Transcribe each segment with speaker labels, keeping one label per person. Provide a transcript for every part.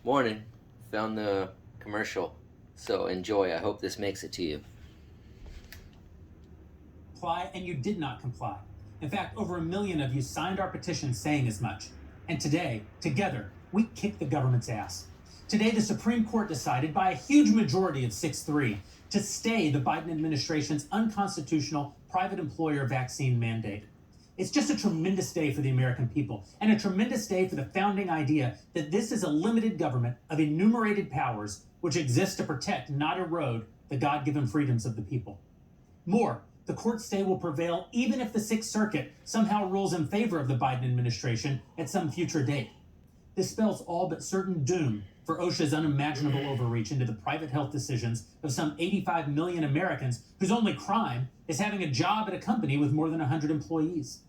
Speaker 1: Morning. Found the commercial. So enjoy. I hope this makes it to you.
Speaker 2: Comply, and you did not comply. In fact, over 1 million of you signed our petition saying as much. And today, together, we kicked the government's ass. Today, the Supreme Court decided by a huge majority of 6-3 to stay the Biden administration's unconstitutional private employer vaccine mandate. It's just a tremendous day for the American people, and a tremendous day for the founding idea that this is a limited government of enumerated powers which exists to protect, not erode, the God-given freedoms of the people. More, the court stay will prevail even if the Sixth Circuit somehow rules in favor of the Biden administration at some future date. This spells all but certain doom for OSHA's unimaginable overreach into the private health decisions of some 85 million Americans whose only crime is having a job at a company with more than 100 employees.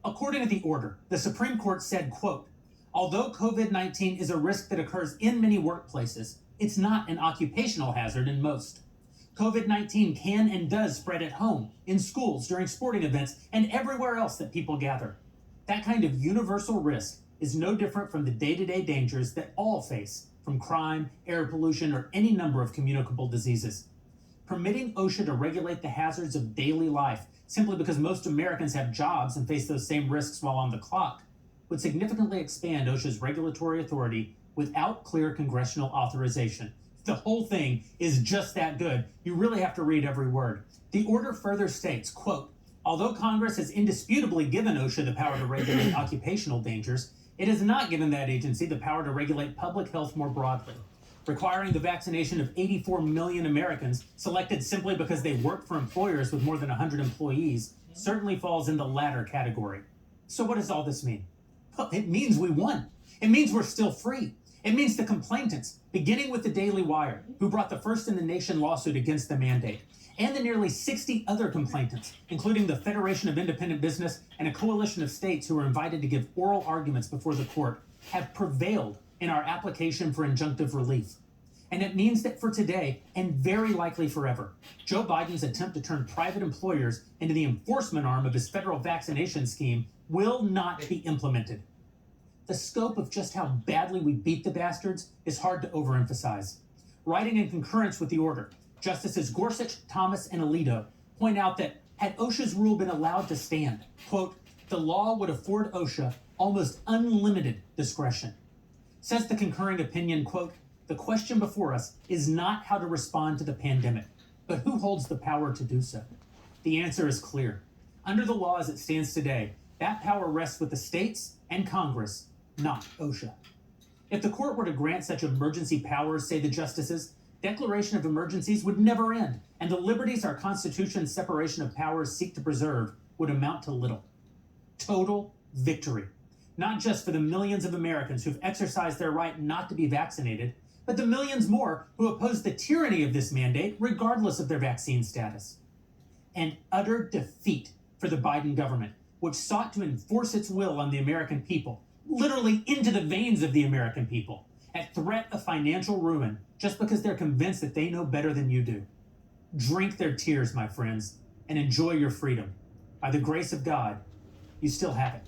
Speaker 2: According to the order, the Supreme Court said, quote, although COVID-19 is a risk that occurs in many workplaces, it's not an occupational hazard in most. COVID-19 can and does spread at home, in schools, during sporting events, and everywhere else that people gather. That kind of universal risk is no different from the day-to-day dangers that all face from crime, air pollution, or any number of communicable diseases. Permitting OSHA to regulate the hazards of daily life simply because most Americans have jobs and face those same risks while on the clock would significantly expand OSHA's regulatory authority without clear congressional authorization. The whole thing is just that good. You really have to read every word. The order further states, quote, although Congress has indisputably given OSHA the power to regulate occupational dangers, it has not given that agency the power to regulate public health more broadly. Requiring the vaccination of 84 million Americans selected simply because they work for employers with more than 100 employees certainly falls in the latter category. So what does all this mean? Well, it means we won. It means we're still free. It means the complainants, beginning with the Daily Wire, who brought the first in the nation lawsuit against the mandate, and the nearly 60 other complainants, including the Federation of Independent Business and a coalition of states who were invited to give oral arguments before the court, have prevailed in our application for injunctive relief. And it means that for today, and very likely forever, Joe Biden's attempt to turn private employers into the enforcement arm of his federal vaccination scheme will not be implemented. The scope of just how badly we beat the bastards is hard to overemphasize. Writing in concurrence with the order, Justices Gorsuch, Thomas, and Alito point out that had OSHA's rule been allowed to stand, quote, the law would afford OSHA almost unlimited discretion. Says the concurring opinion, quote, the question before us is not how to respond to the pandemic, but who holds the power to do so. The answer is clear. Under the law as it stands today, that power rests with the states and Congress, not OSHA. If the court were to grant such emergency powers, say the justices, declaration of emergencies would never end, and the liberties our Constitution's separation of powers seek to preserve would amount to little. Total victory. Not just for the millions of Americans who've exercised their right not to be vaccinated, but the millions more who oppose the tyranny of this mandate regardless of their vaccine status. And utter defeat for the Biden government, which sought to enforce its will on the American people, literally into the veins of the American people, at threat of financial ruin just because they're convinced that they know better than you do. Drink their tears, my friends, and enjoy your freedom. By the grace of God, you still have it.